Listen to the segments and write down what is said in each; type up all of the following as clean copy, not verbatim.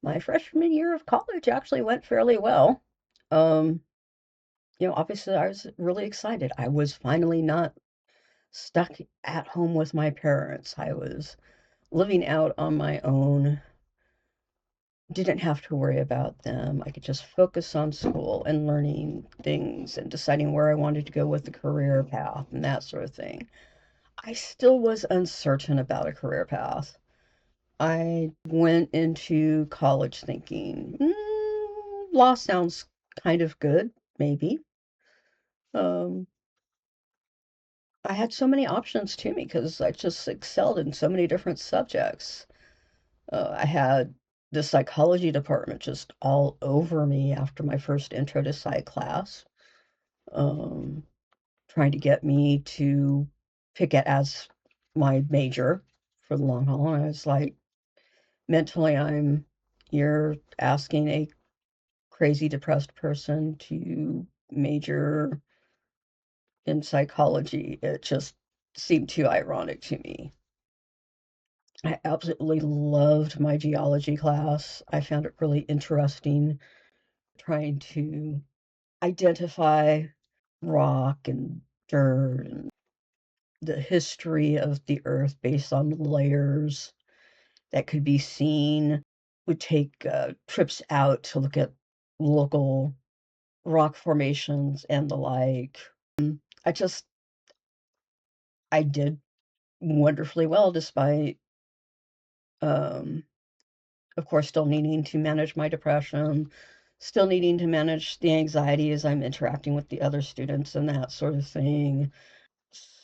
My freshman year of college actually went fairly well. Um, obviously I was really excited. I was finally not stuck at home with my parents. I was living out on my own, didn't have to worry about them. I could just focus on school and learning things and deciding where I wanted to go with the career path and that sort of thing. I still was uncertain about a career path. I went into college thinking, law sounds kind of good, maybe. Um, I had so many options to me because I just excelled in so many different subjects. I had the psychology department just all over me after my first intro to psych class, um, trying to get me to pick it as my major for the long haul. And I was like, mentally, you're asking a crazy depressed person to major in psychology. It just seemed too ironic to me. I absolutely loved my geology class. I found it really interesting trying to identify rock and dirt and the history of the earth based on layers that could be seen. Would take trips out to look at local rock formations and the like. I just I did wonderfully well despite, um, of course, still needing to manage my depression, still needing to manage the anxiety as I'm interacting with the other students and that sort of thing.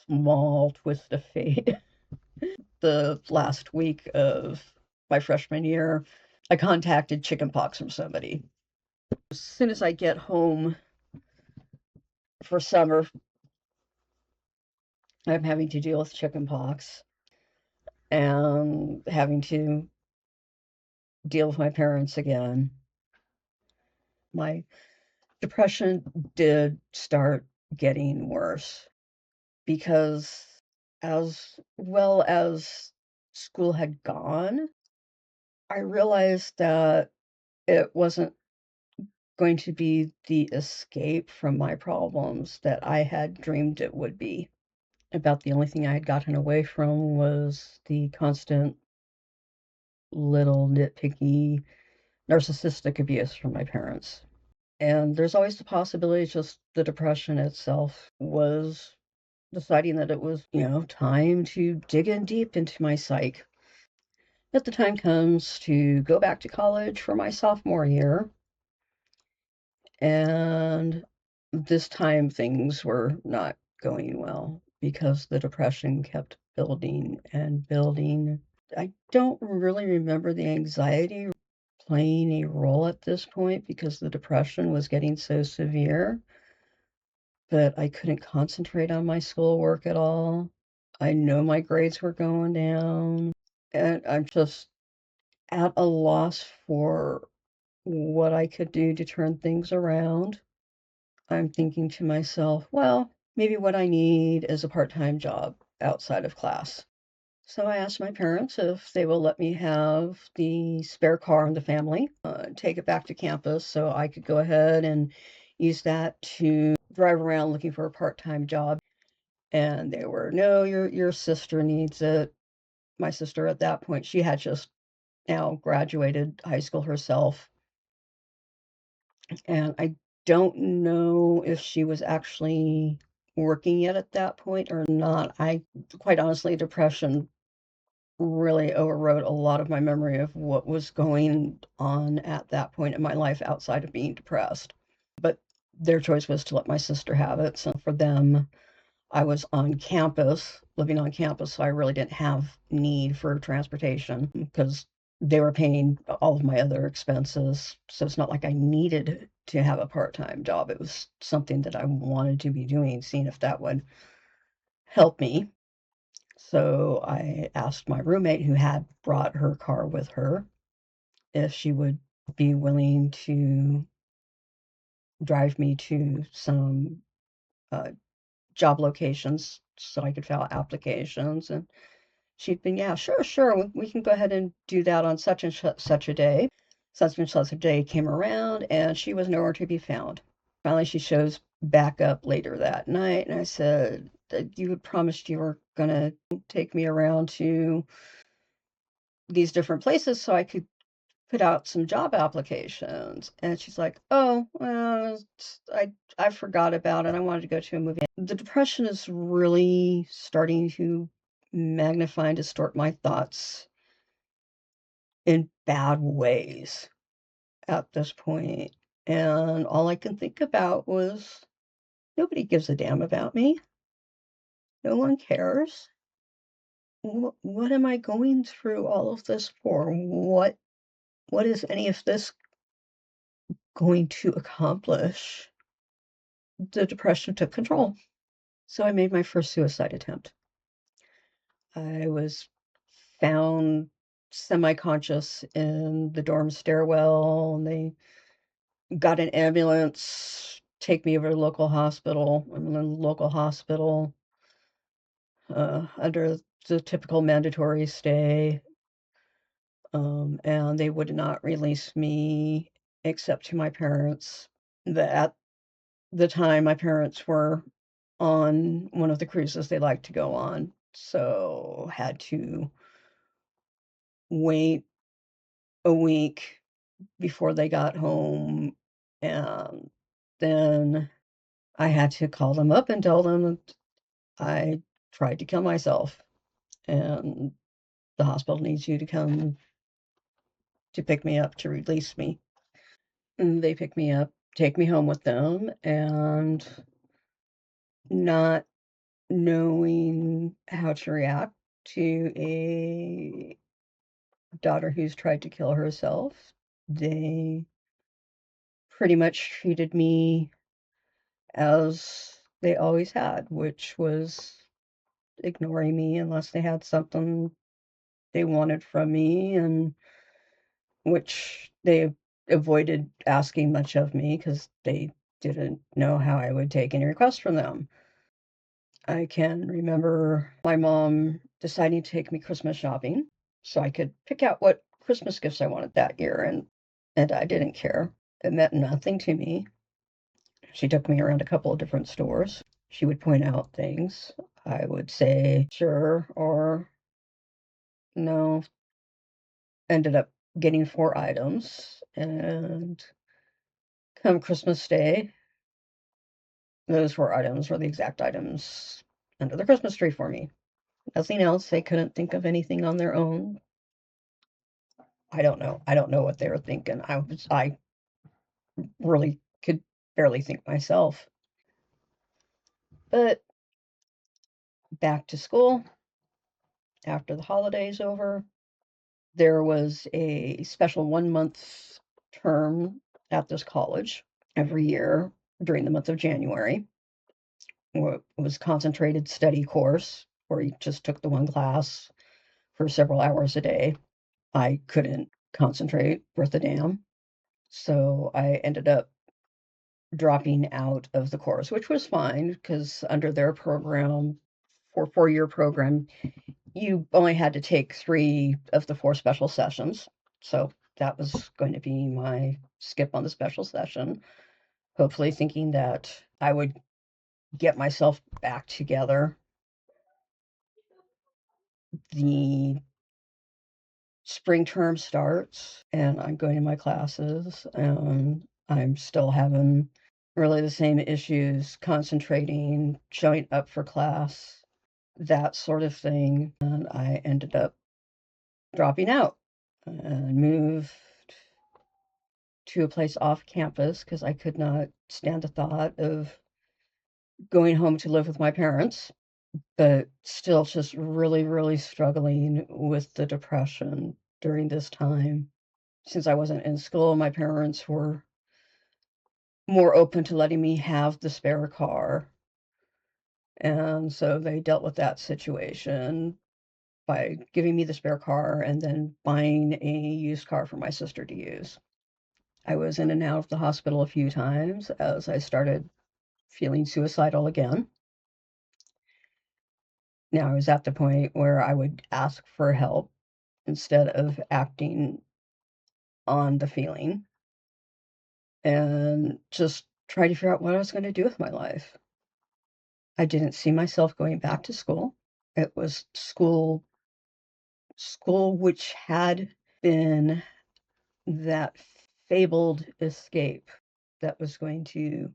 Small twist of fate. The last week of my freshman year, I contacted chickenpox from somebody. As soon as I get home for summer, I'm having to deal with chickenpox and having to deal with my parents again. My depression did start getting worse because, as well as school had gone, I realized that it wasn't going to be the escape from my problems that I had dreamed it would be. About the only thing I had gotten away from was the constant little nitpicky narcissistic abuse from my parents. And there's always the possibility just the depression itself was deciding that it was, time to dig in deep into my psyche. That the time comes to go back to college for my sophomore year. And this time things were not going well because the depression kept building and building. I don't really remember the anxiety playing a role at this point because the depression was getting so severe that I couldn't concentrate on my schoolwork at all. I know my grades were going down, and I'm just at a loss for what I could do to turn things around. I'm thinking to myself, well, maybe what I need is a part-time job outside of class. So I asked my parents if they will let me have the spare car in the family, take it back to campus so I could go ahead and use that to drive around looking for a part-time job. And they were, no, your sister needs it. My sister at that point, she had just now graduated high school herself. And I don't know if she was actually working yet at that point or not. I quite honestly, depression really overrode a lot of my memory of what was going on at that point in my life outside of being depressed. But their choice was to let my sister have it. So for them, I was on campus, living on campus, so I really didn't have need for transportation because they were paying all of my other expenses. So it's not like I needed to have a part-time job. It was something that I wanted to be doing, seeing if that would help me. So I asked my roommate, who had brought her car with her, if she would be willing to drive me to some uh, job locations so I could fill out applications. And she'd been, yeah, sure, we can go ahead and do that on such and such a day. Such and such a day came around, and she was nowhere to be found. Finally, she shows back up later that night, and I said that you had promised you were going to take me around to these different places so I could put out some job applications. And she's like, oh, I forgot about it. I wanted to go to a movie. The depression is really starting to magnify and distort my thoughts in bad ways at this point. And all I can think about was nobody gives a damn about me. No one cares. What am I going through all of this for? What is any of this going to accomplish? The depression took control. So I made my first suicide attempt. I was found semi-conscious in the dorm stairwell, and they got an ambulance, take me over to the local hospital. I'm in the local hospital under the typical mandatory stay, and they would not release me except to my parents. At the time, my parents were on one of the cruises they like to go on, so had to wait a week before they got home, and then I had to call them up and tell them that I tried to kill myself, and the hospital needs you to come to pick me up to release me. And they pick me up, take me home with them, and not knowing how to react to a daughter who's tried to kill herself, they pretty much treated me as they always had, which was ignoring me unless they had something they wanted from me, and which they avoided asking much of me because they didn't know how I would take any requests from them. I can remember my mom deciding to take me Christmas shopping so I could pick out what Christmas gifts I wanted that year, and I didn't care. It meant nothing to me. She took me around a couple of different stores. She would point out things. I would say sure or no. Ended up getting 4 items, and come Christmas Day, those 4 items were the exact items under the Christmas tree for me. Nothing else. They couldn't think of anything on their own. I don't know. I don't know what they were thinking. I really could barely think myself. But back to school after the holidays over, there was a special 1-month term at this college every year during the month of January. It was concentrated study course where you just took the one class for several hours a day. I couldn't concentrate worth a damn. So I ended up dropping out of the course, which was fine because under their program, for 4-year program, you only had to take 3 of the 4 special sessions. So that was going to be my skip on the special session, hopefully thinking that I would get myself back together. The spring term starts, and I'm going to my classes, and I'm still having really the same issues concentrating, showing up for class, that sort of thing. And I ended up dropping out and moved to a place off campus because I could not stand the thought of going home to live with my parents, but still just really, really struggling with the depression during this time. Since I wasn't in school, my parents were more open to letting me have the spare car. And so they dealt with that situation by giving me the spare car and then buying a used car for my sister to use. I was in and out of the hospital a few times as I started feeling suicidal again. Now I was at the point where I would ask for help instead of acting on the feeling and just try to figure out what I was gonna do with my life. I didn't see myself going back to school. It was school which had been that fabled escape that was going to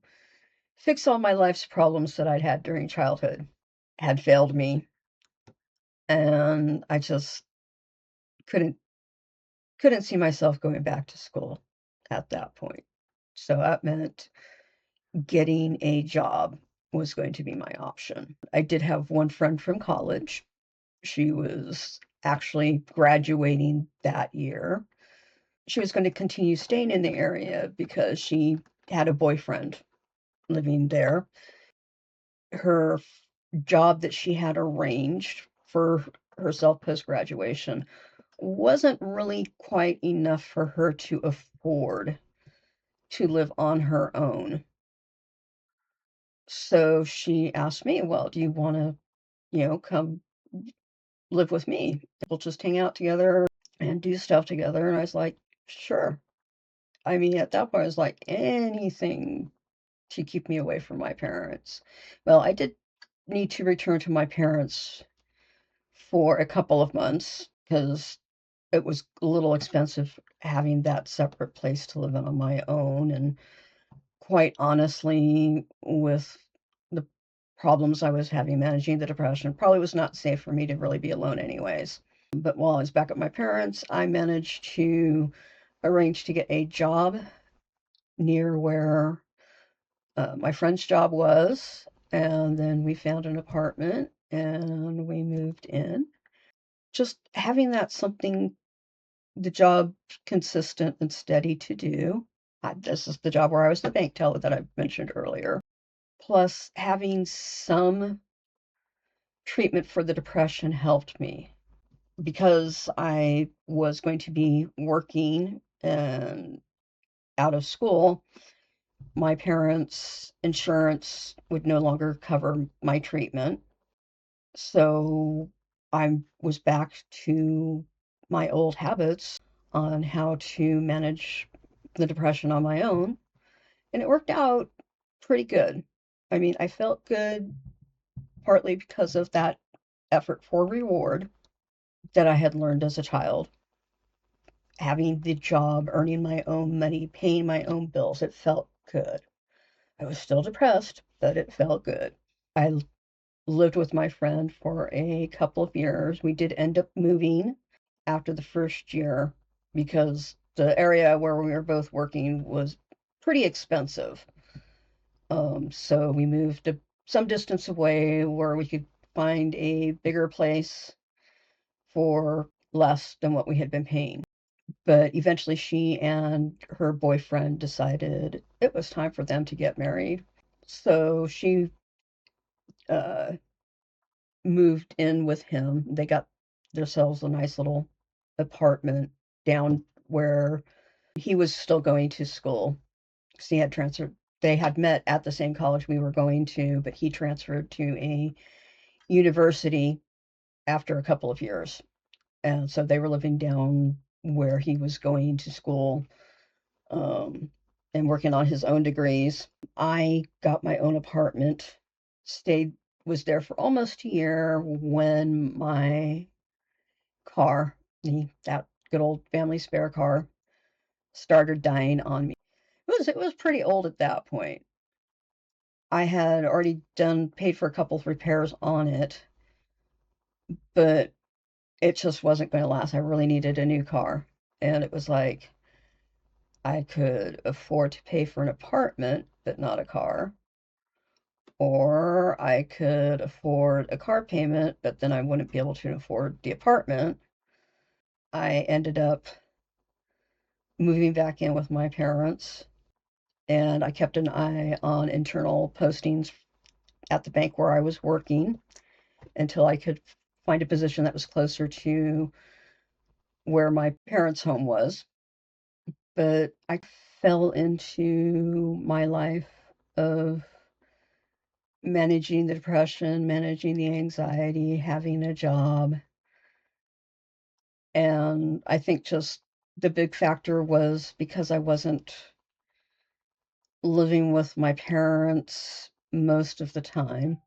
fix all my life's problems that I'd had during childhood, had failed me, and I just couldn't couldn't see myself going back to school at that point. So that meant getting a job was going to be my option. I did have one friend from college. She was actually graduating that year. She was going to continue staying in the area because she had a boyfriend living there. Her job that she had arranged for herself post-graduation wasn't really quite enough for her to afford to live on her own. So she asked me, "Well, do you wanna, come live with me? We'll just hang out together and do stuff together." And I was like, "Sure." I mean, at that point, I was like, anything to keep me away from my parents. Well, I did need to return to my parents for a couple of months because it was a little expensive having that separate place to live in on my own, and quite honestly, with the problems I was having managing the depression, probably was not safe for me to really be alone anyways. But while I was back at my parents', I managed to arrange to get a job near where my friend's job was, and then we found an apartment and we moved in. Just having that something, the job consistent and steady to do. This is the job where I was the bank teller that I mentioned earlier. Plus, having some treatment for the depression helped me because I was going to be working and out of school. My parents' insurance would no longer cover my treatment. So I was back to my old habits on how to manage the depression on my own, and it worked out pretty good. I mean, I felt good partly because of that effort for reward that I had learned as a child. Having the job, earning my own money, paying my own bills, it felt good. I was still depressed, but it felt good. I lived with my friend for a couple of years. We did end up moving after the first year because the area where we were both working was pretty expensive. So we moved some distance away where we could find a bigger place for less than what we had been paying. But eventually, she and her boyfriend decided it was time for them to get married. So she uh, moved in with him. They got themselves a nice little apartment down where he was still going to school. 'Cause he had transferred. They had met at the same college we were going to, but he transferred to a university after a couple of years. And so they were living down where he was going to school, um, and working on his own degrees. I got my own apartment, stayed, was there for almost a year when my car, that good old family spare car, started dying on me. It was pretty old at that point. I had already paid for a couple of repairs on it, but it just wasn't going to last. I really needed a new car. And it was like I could afford to pay for an apartment, but not a car. Or I could afford a car payment, but then I wouldn't be able to afford the apartment. I ended up moving back in with my parents, and I kept an eye on internal postings at the bank where I was working until I could find a position that was closer to where my parents' home was. But I fell into my life of managing the depression, managing the anxiety, having a job, and I think just The big factor was because I wasn't living with my parents most of the time,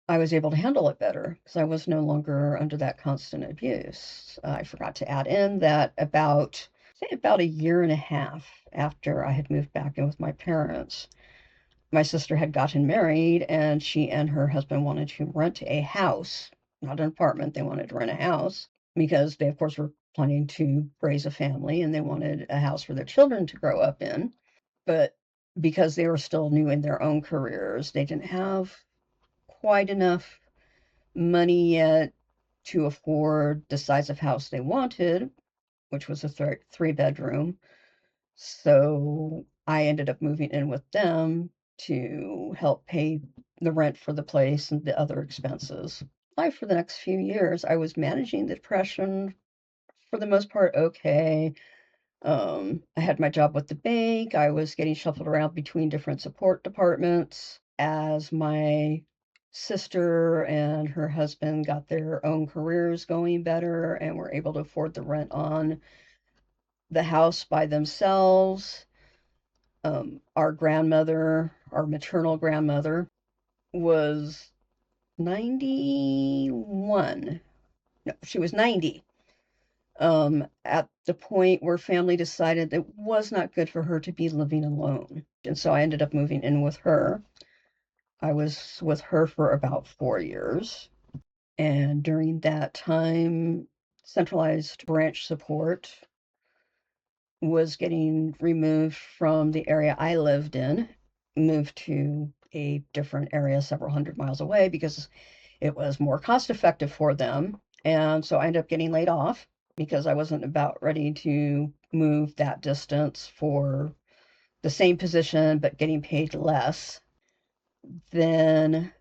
I was able to handle it better because I was no longer under that constant abuse. I forgot to add in that about a year and a half after I had moved back in with my parents, my sister had gotten married and she and her husband wanted to rent a house, not an apartment. They wanted to rent a house because they, of course, were planning to raise a family and they wanted a house for their children to grow up in. But because they were still new in their own careers, they didn't have quite enough money yet to afford the size of house they wanted, which was a three bedroom. So I ended up moving in with them to help pay the rent for the place and the other expenses. Life for the next few years, I was managing the depression for the most part okay. I had my job with the bank. I was getting shuffled around between different support departments as my sister and her husband got their own careers going better and were able to afford the rent on the house by themselves. Our grandmother, our maternal grandmother, was 91. No, she was 90. At the point where family decided it was not good for her to be living alone. And so I ended up moving in with her. I was with her for about 4 years. And during that time, centralized branch support was getting removed from the area I lived in, moved to a different area several hundred miles away because it was more cost effective for them. And so I ended up getting laid off because I wasn't about ready to move that distance for the same position but getting paid less. Then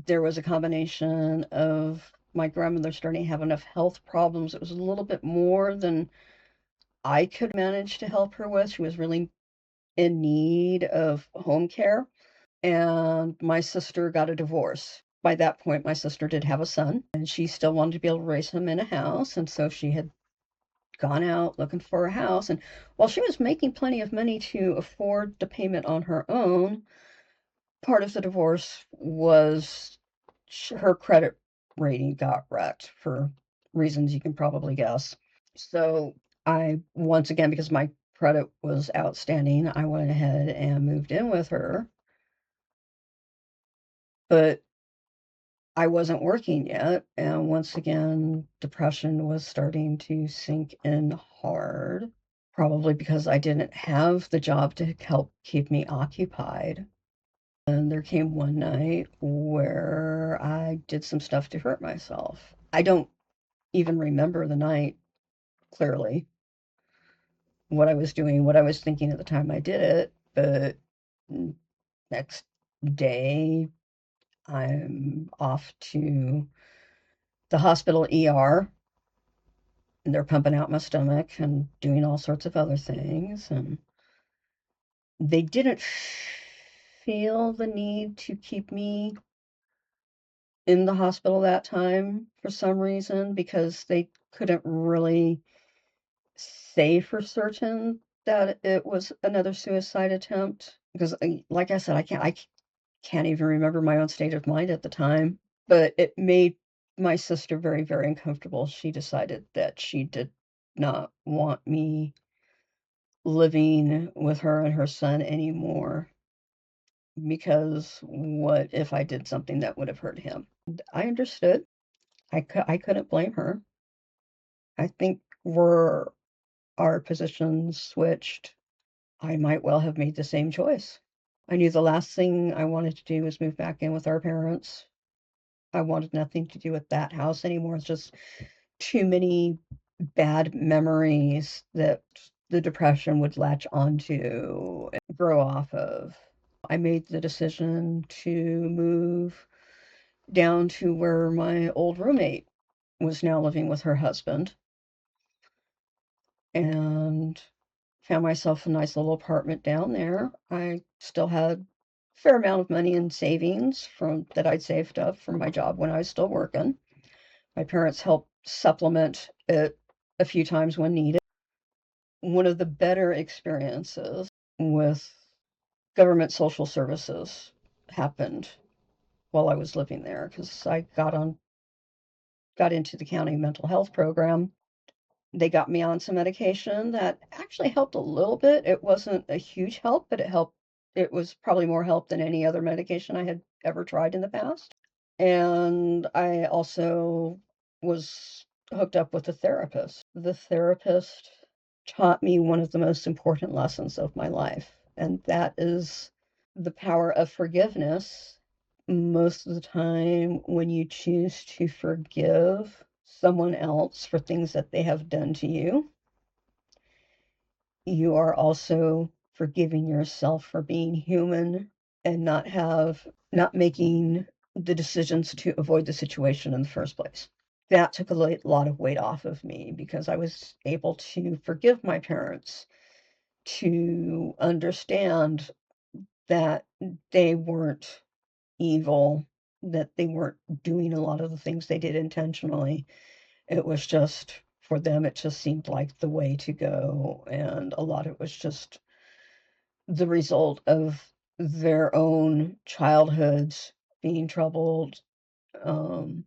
there was a combination of my grandmother starting to have enough health problems. It was a little bit more than I could manage to help her with. She was really in need of home care. And my sister got a divorce. By that point, my sister did have a son, and she still wanted to be able to raise him in a house. And so she had gone out looking for a house. And while she was making plenty of money to afford the payment on her own, part of the divorce was her credit rating got wrecked for reasons you can probably guess. So I, once again, because my credit was outstanding, I went ahead and moved in with her. But I wasn't working yet, and once again, depression was starting to sink in hard, probably because I didn't have the job to help keep me occupied. And there came one night where I did some stuff to hurt myself. I don't even remember the night clearly, what I was doing, what I was thinking at the time I did it, but next day I'm off to the hospital ER and they're pumping out my stomach and doing all sorts of other things. And they didn't feel the need to keep me in the hospital that time for some reason because they couldn't really say for certain that it was another suicide attempt. Because, like I said, I can't even remember my own state of mind at the time. But it made my sister very, very uncomfortable. She decided that she did not want me living with her and her son anymore because what if I did something that would have hurt him? I understood. I couldn't blame her. I think were our positions switched, I might well have made the same choice. I knew the last thing I wanted to do was move back in with our parents. I wanted nothing to do with that house anymore. It's just too many bad memories that the depression would latch onto and grow off of. I made the decision to move down to where my old roommate was now living with her husband and found myself a nice little apartment down there. I still had a fair amount of money in savings from that I'd saved up from my job when I was still working. My parents helped supplement it a few times when needed. one of the better experiences with government social services happened while I was living there because I got into the county mental health program. They got me on some medication that actually helped a little bit. It wasn't a huge help, but it helped. It was probably more help than any other medication I had ever tried in the past. And I also was hooked up with a therapist. The therapist taught me one of the most important lessons of my life, and that is the power of forgiveness. Most of the time, when you choose to forgive someone else for things that they have done to you, you are also forgiving yourself for being human and not making the decisions to avoid the situation in the first place. That took a lot of weight off of me because I was able to forgive my parents, to understand that they weren't evil, that they weren't doing a lot of the things they did intentionally. It was just, for them, it just seemed like the way to go. And a lot of it was just the result of their own childhoods being troubled, um,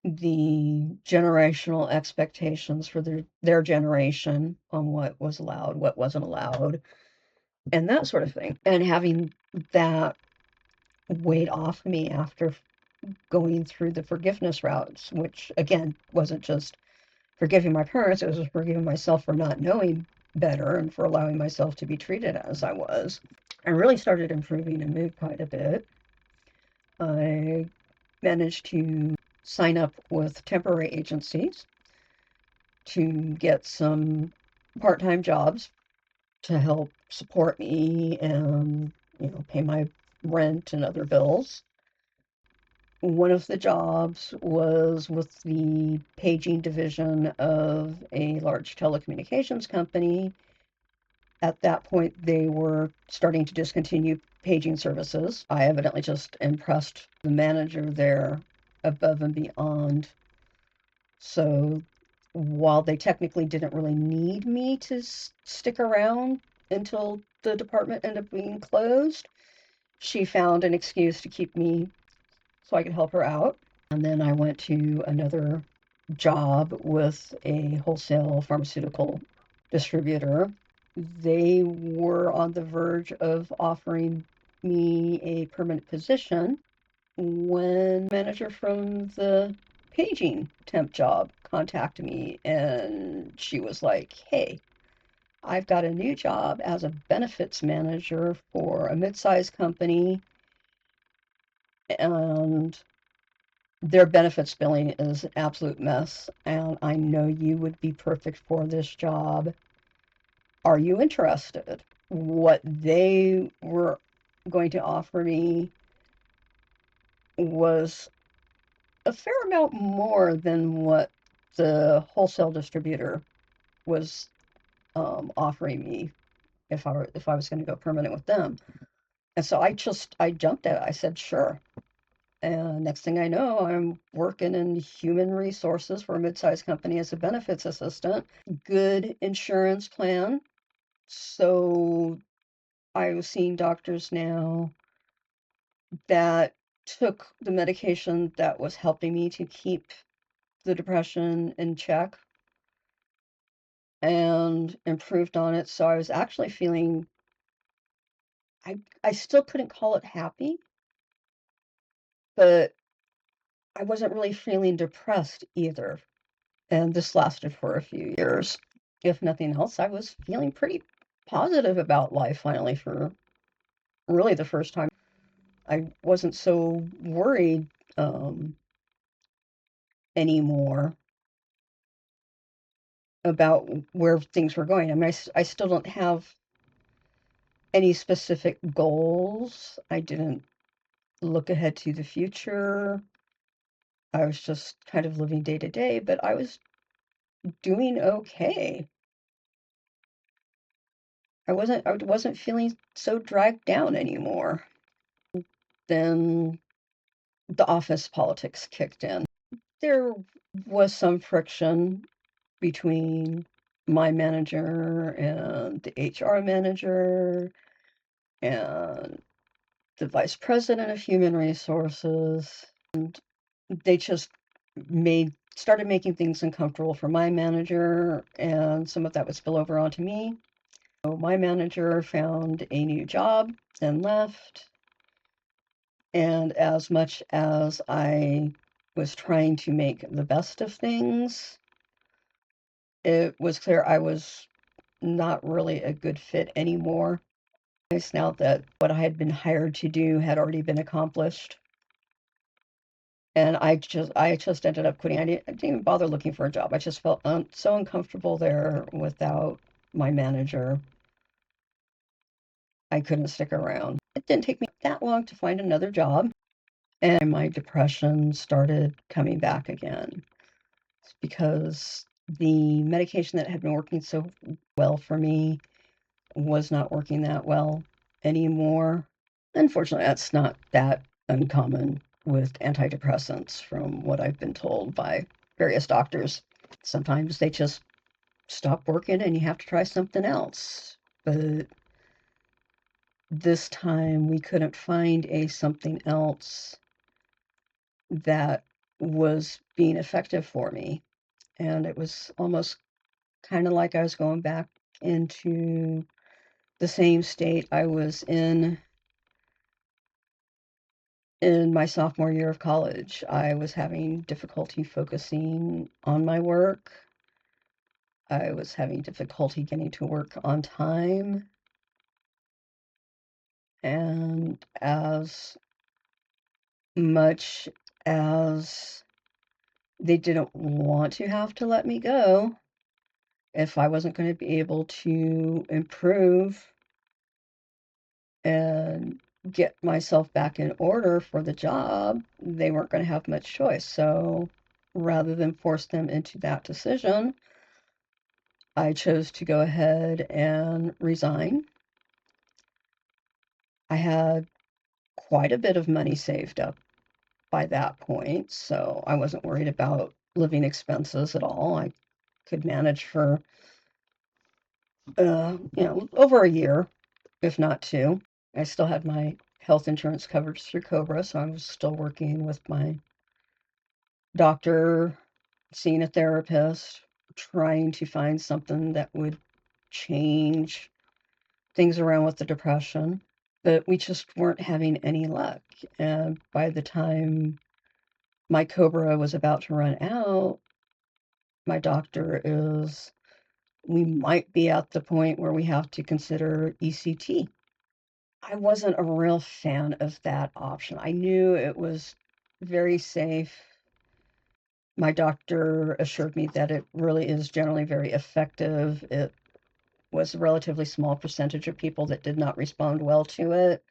the generational expectations for their generation on what was allowed, what wasn't allowed, and that sort of thing. And having that weight off me after going through the forgiveness routes, which again wasn't just forgiving my parents, it was forgiving myself for not knowing better and for allowing myself to be treated as I was. I really started improving and moved quite a bit. I managed to sign up with temporary agencies to get some part-time jobs to help support me and, pay my rent and other bills. One of the jobs was with the paging division of a large telecommunications company. At that point, they were starting to discontinue paging services. I evidently just impressed the manager there above and beyond. So while they technically didn't really need me to stick around until the department ended up being closed, she found an excuse to keep me so I could help her out. And then I went to another job with a wholesale pharmaceutical distributor. They were on the verge of offering me a permanent position when the manager from the paging temp job contacted me, and she was like, "Hey, I've got a new job as a benefits manager for a mid-sized company, and their benefits billing is an absolute mess, and I know you would be perfect for this job. Are you interested?" What they were going to offer me was a fair amount more than what the wholesale distributor was offering me if I was going to go permanent with them. And so I jumped at it. I said sure. And next thing I know, I'm working in human resources for a mid-sized company as a benefits assistant. Good insurance plan. So I was seeing doctors now that took the medication that was helping me to keep the depression in check and improved on it. So I was actually feeling, I still couldn't call it happy, but I wasn't really feeling depressed either. And this lasted for a few years. If nothing else, I was feeling pretty positive about life finally for really the first time. I wasn't so worried anymore about where things were going. I mean, I still don't have any specific goals. I didn't look ahead to the future. I was just kind of living day to day, but I was doing okay. I wasn't feeling so dragged down anymore. Then the office politics kicked in. There was some friction between my manager and the HR manager and the vice president of human resources. And they just started making things uncomfortable for my manager, and some of that would spill over onto me. So my manager found a new job and left. And as much as I was trying to make the best of things, it was clear I was not really a good fit anymore. It's now that what I had been hired to do had already been accomplished. And I just ended up quitting. I didn't even bother looking for a job. I just felt so uncomfortable there without my manager. I couldn't stick around. It didn't take me that long to find another job, and my depression started coming back again. It's because the medication that had been working so well for me was not working that well anymore. Unfortunately, that's not that uncommon with antidepressants, from what I've been told by various doctors. Sometimes they just stop working and you have to try something else. But this time we couldn't find something else that was being effective for me. And it was almost kind of like I was going back into the same state I was in my sophomore year of college. I was having difficulty focusing on my work. I was having difficulty getting to work on time. And as much as they didn't want to have to let me go, if I wasn't going to be able to improve and get myself back in order for the job, they weren't going to have much choice. So rather than force them into that decision, I chose to go ahead and resign. I had quite a bit of money saved up by that point, so I wasn't worried about living expenses at all. I could manage for, over a year, if not two. I still had my health insurance coverage through Cobra, so I was still working with my doctor, seeing a therapist, trying to find something that would change things around with the depression. But we just weren't having any luck. And by the time my Cobra was about to run out, my doctor we might be at the point where we have to consider ECT. I wasn't a real fan of that option. I knew it was very safe. My doctor assured me that it really is generally very effective. It was a relatively small percentage of people that did not respond well to it,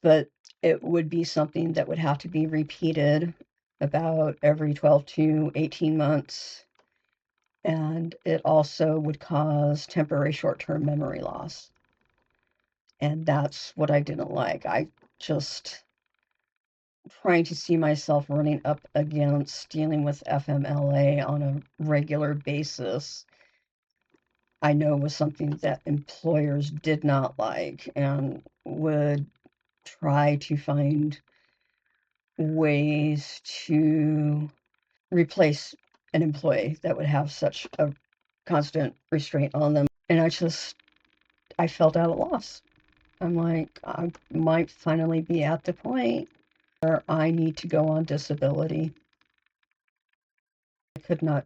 but it would be something that would have to be repeated about every 12 to 18 months. And it also would cause temporary short-term memory loss. And that's what I didn't like. I just trying to see myself running up against dealing with FMLA on a regular basis, I know was something that employers did not like and would try to find ways to replace an employee that would have such a constant restraint on them. And I felt at a loss. I'm like, I might finally be at the point where I need to go on disability. I could not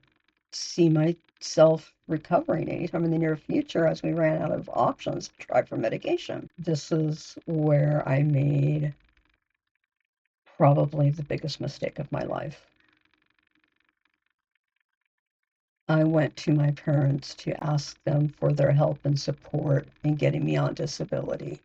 see myself recovering anytime in the near future as we ran out of options to try for medication. This is where I made probably the biggest mistake of my life. I went to my parents to ask them for their help and support in getting me on disability.